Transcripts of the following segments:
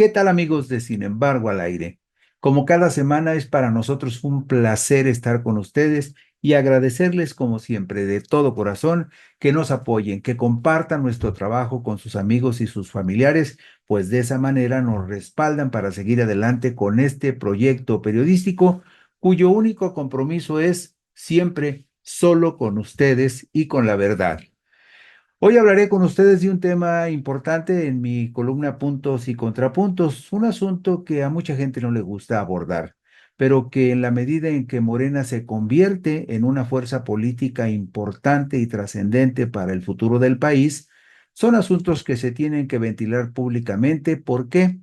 ¿Qué tal amigos de Sin embargo al aire? Como cada semana es para nosotros un placer estar con ustedes y agradecerles como siempre de todo corazón que nos apoyen, que compartan nuestro trabajo con sus amigos y sus familiares, pues de esa manera nos respaldan para seguir adelante con este proyecto periodístico cuyo único compromiso es siempre solo con ustedes y con la verdad. Hoy hablaré con ustedes de un tema importante en mi columna Puntos y Contrapuntos, un asunto que a mucha gente no le gusta abordar, pero que en la medida en que Morena se convierte en una fuerza política importante y trascendente para el futuro del país, son asuntos que se tienen que ventilar públicamente. ¿Por qué?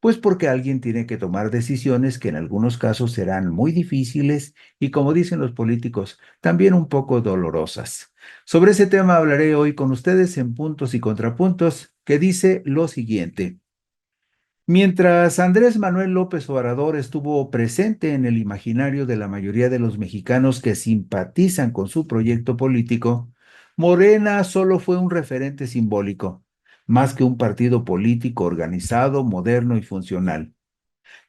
Pues porque alguien tiene que tomar decisiones que en algunos casos serán muy difíciles y, como dicen los políticos, también un poco dolorosas. Sobre ese tema hablaré hoy con ustedes en Puntos y Contrapuntos, que dice lo siguiente. Mientras Andrés Manuel López Obrador estuvo presente en el imaginario de la mayoría de los mexicanos que simpatizan con su proyecto político, Morena solo fue un referente simbólico, más que un partido político organizado, moderno y funcional.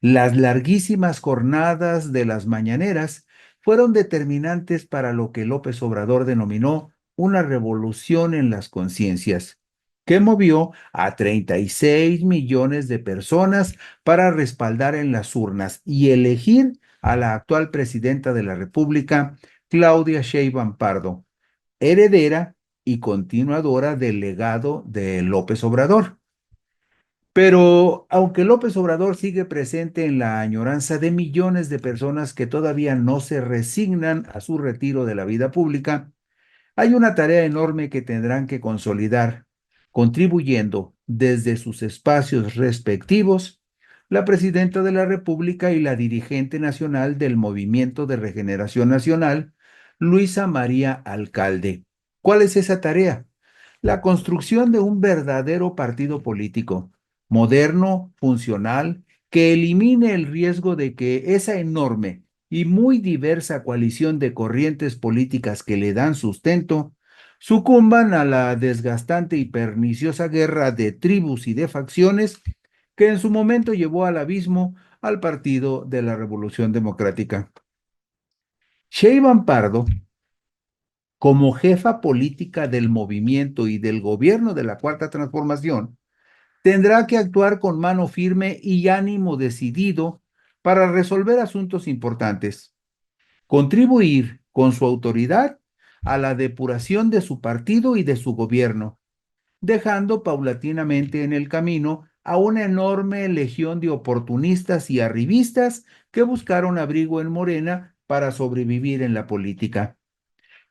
Las larguísimas jornadas de las mañaneras fueron determinantes para lo que López Obrador denominó una revolución en las conciencias, que movió a 36 millones de personas para respaldar en las urnas y elegir a la actual presidenta de la República, Claudia Sheinbaum Pardo, heredera y continuadora del legado de López Obrador. Pero aunque López Obrador sigue presente en la añoranza de millones de personas que todavía no se resignan a su retiro de la vida pública, hay una tarea enorme que tendrán que consolidar, contribuyendo desde sus espacios respectivos la presidenta de la República y la dirigente nacional del Movimiento de Regeneración Nacional, Luisa María Alcalde. ¿Cuál es esa tarea? La construcción de un verdadero partido político, moderno, funcional, que elimine el riesgo de que esa enorme y muy diversa coalición de corrientes políticas que le dan sustento sucumban a la desgastante y perniciosa guerra de tribus y de facciones que en su momento llevó al abismo al Partido de la Revolución Democrática. Sheinbaum Pardo, como jefa política del movimiento y del gobierno de la Cuarta Transformación, tendrá que actuar con mano firme y ánimo decidido para resolver asuntos importantes, contribuir con su autoridad a la depuración de su partido y de su gobierno, dejando paulatinamente en el camino a una enorme legión de oportunistas y arribistas que buscaron abrigo en Morena para sobrevivir en la política.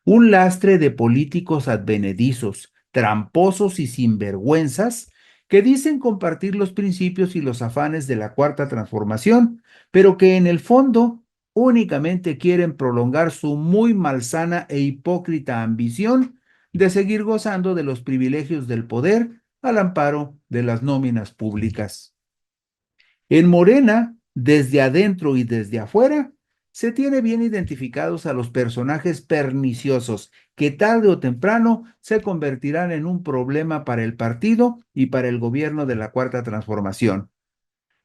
Un lastre de políticos advenedizos, tramposos y sinvergüenzas que dicen compartir los principios y los afanes de la Cuarta Transformación, pero que en el fondo únicamente quieren prolongar su muy malsana e hipócrita ambición de seguir gozando de los privilegios del poder al amparo de las nóminas públicas. En Morena, desde adentro y desde afuera, se tiene bien identificados a los personajes perniciosos que tarde o temprano se convertirán en un problema para el partido y para el gobierno de la Cuarta Transformación.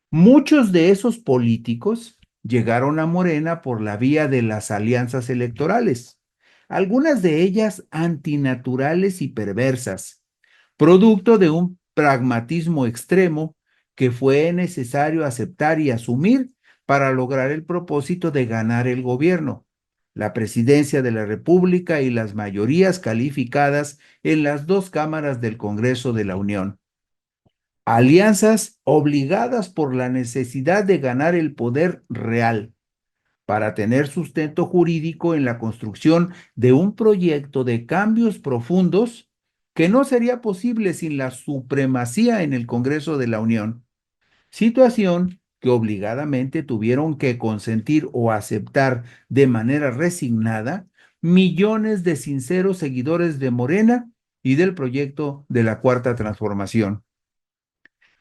Muchos de esos políticos llegaron a Morena por la vía de las alianzas electorales, algunas de ellas antinaturales y perversas, producto de un pragmatismo extremo que fue necesario aceptar y asumir para lograr el propósito de ganar el gobierno, la presidencia de la República y las mayorías calificadas en las dos cámaras del Congreso de la Unión. Alianzas obligadas por la necesidad de ganar el poder real para tener sustento jurídico en la construcción de un proyecto de cambios profundos que no sería posible sin la supremacía en el Congreso de la Unión, situación que obligadamente tuvieron que consentir o aceptar de manera resignada millones de sinceros seguidores de Morena y del proyecto de la Cuarta Transformación.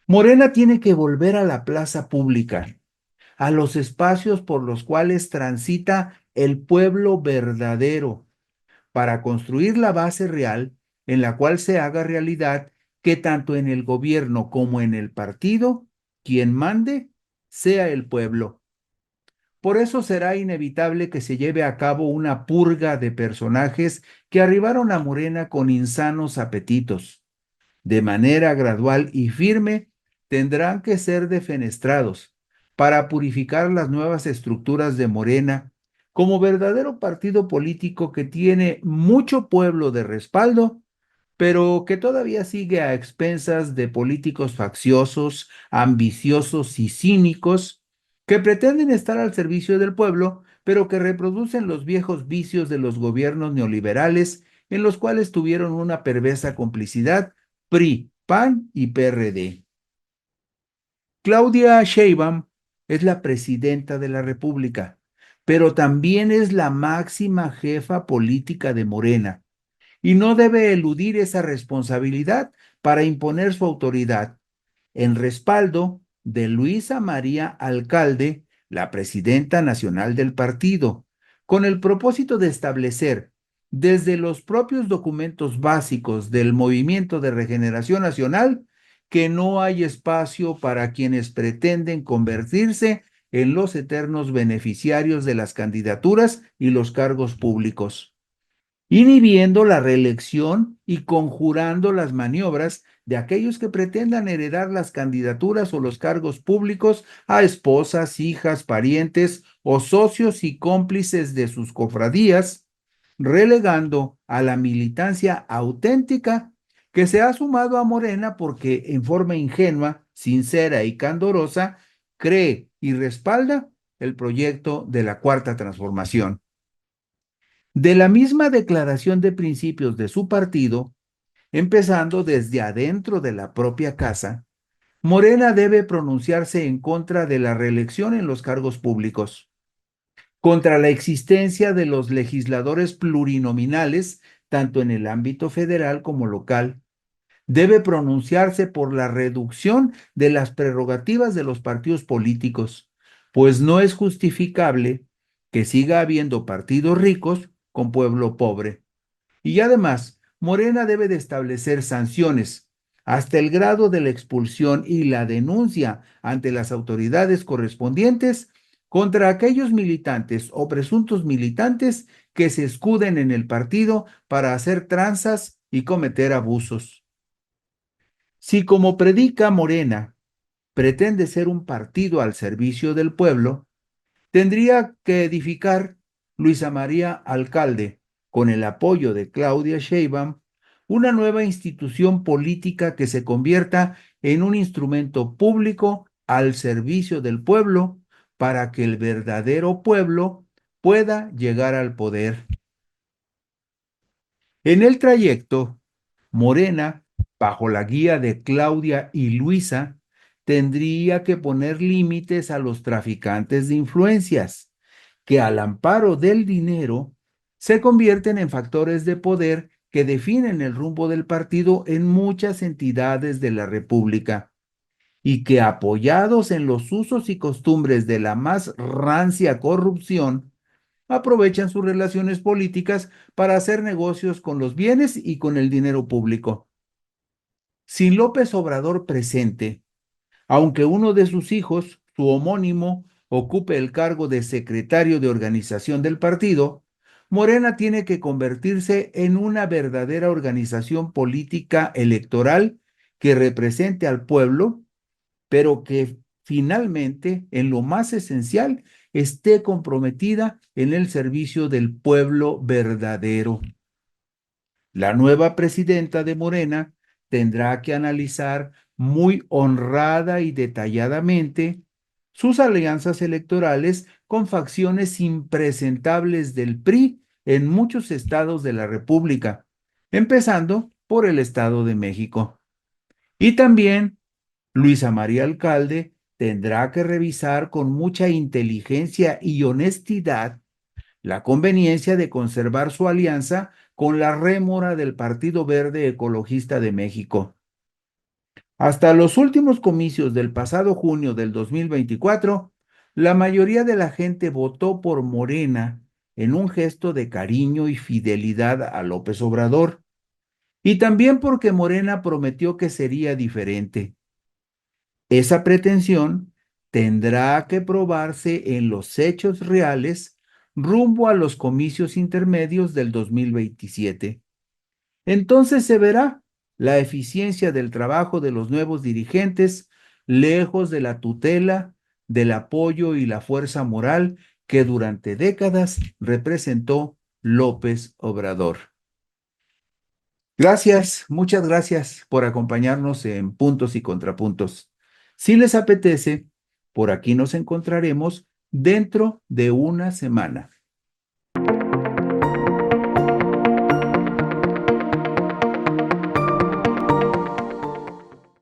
Morena tiene que volver a la plaza pública, a los espacios por los cuales transita el pueblo verdadero, para construir la base real en la cual se haga realidad que tanto en el gobierno como en el partido quien mande sea el pueblo. Por eso será inevitable que se lleve a cabo una purga de personajes que arribaron a Morena con insanos apetitos. De manera gradual y firme, tendrán que ser defenestrados para purificar las nuevas estructuras de Morena como verdadero partido político que tiene mucho pueblo de respaldo, pero que todavía sigue a expensas de políticos facciosos, ambiciosos y cínicos que pretenden estar al servicio del pueblo, pero que reproducen los viejos vicios de los gobiernos neoliberales en los cuales tuvieron una perversa complicidad PRI, PAN y PRD. Claudia Sheinbaum es la presidenta de la República, pero también es la máxima jefa política de Morena y no debe eludir esa responsabilidad para imponer su autoridad en respaldo de Luisa María Alcalde, la presidenta nacional del partido, con el propósito de establecer desde los propios documentos básicos del Movimiento de Regeneración Nacional que no hay espacio para quienes pretenden convertirse en los eternos beneficiarios de las candidaturas y los cargos públicos, inhibiendo la reelección y conjurando las maniobras de aquellos que pretendan heredar las candidaturas o los cargos públicos a esposas, hijas, parientes o socios y cómplices de sus cofradías, relegando a la militancia auténtica que se ha sumado a Morena porque en forma ingenua, sincera y candorosa cree y respalda el proyecto de la Cuarta Transformación. De la misma declaración de principios de su partido, empezando desde adentro de la propia casa, Morena debe pronunciarse en contra de la reelección en los cargos públicos, contra la existencia de los legisladores plurinominales, tanto en el ámbito federal como local. Debe pronunciarse por la reducción de las prerrogativas de los partidos políticos, pues no es justificable que siga habiendo partidos ricos con pueblo pobre. Y además, Morena debe de establecer sanciones hasta el grado de la expulsión y la denuncia ante las autoridades correspondientes contra aquellos militantes o presuntos militantes que se escuden en el partido para hacer tranzas y cometer abusos. Si como predica Morena pretende ser un partido al servicio del pueblo, tendría que edificar Luisa María Alcalde, con el apoyo de Claudia Sheinbaum, una nueva institución política que se convierta en un instrumento público al servicio del pueblo para que el verdadero pueblo pueda llegar al poder. En el trayecto, Morena, bajo la guía de Claudia y Luisa, tendría que poner límites a los traficantes de influencias, que al amparo del dinero se convierten en factores de poder que definen el rumbo del partido en muchas entidades de la República y que apoyados en los usos y costumbres de la más rancia corrupción, aprovechan sus relaciones políticas para hacer negocios con los bienes y con el dinero público. Sin López Obrador presente, aunque uno de sus hijos, su homónimo, ocupe el cargo de secretario de organización del partido, Morena tiene que convertirse en una verdadera organización política electoral que represente al pueblo, pero que finalmente, en lo más esencial, esté comprometida en el servicio del pueblo verdadero. La nueva presidenta de Morena tendrá que analizar muy honrada y detalladamente sus alianzas electorales con facciones impresentables del PRI en muchos estados de la República, empezando por el Estado de México. Y también Luisa María Alcalde tendrá que revisar con mucha inteligencia y honestidad la conveniencia de conservar su alianza con la rémora del Partido Verde Ecologista de México. Hasta los últimos comicios del pasado junio del 2024, la mayoría de la gente votó por Morena en un gesto de cariño y fidelidad a López Obrador, y también porque Morena prometió que sería diferente. Esa pretensión tendrá que probarse en los hechos reales rumbo a los comicios intermedios del 2027. Entonces se verá la eficiencia del trabajo de los nuevos dirigentes, lejos de la tutela, del apoyo y la fuerza moral que durante décadas representó López Obrador. Gracias, muchas gracias por acompañarnos en Puntos y Contrapuntos. Si les apetece, por aquí nos encontraremos dentro de una semana.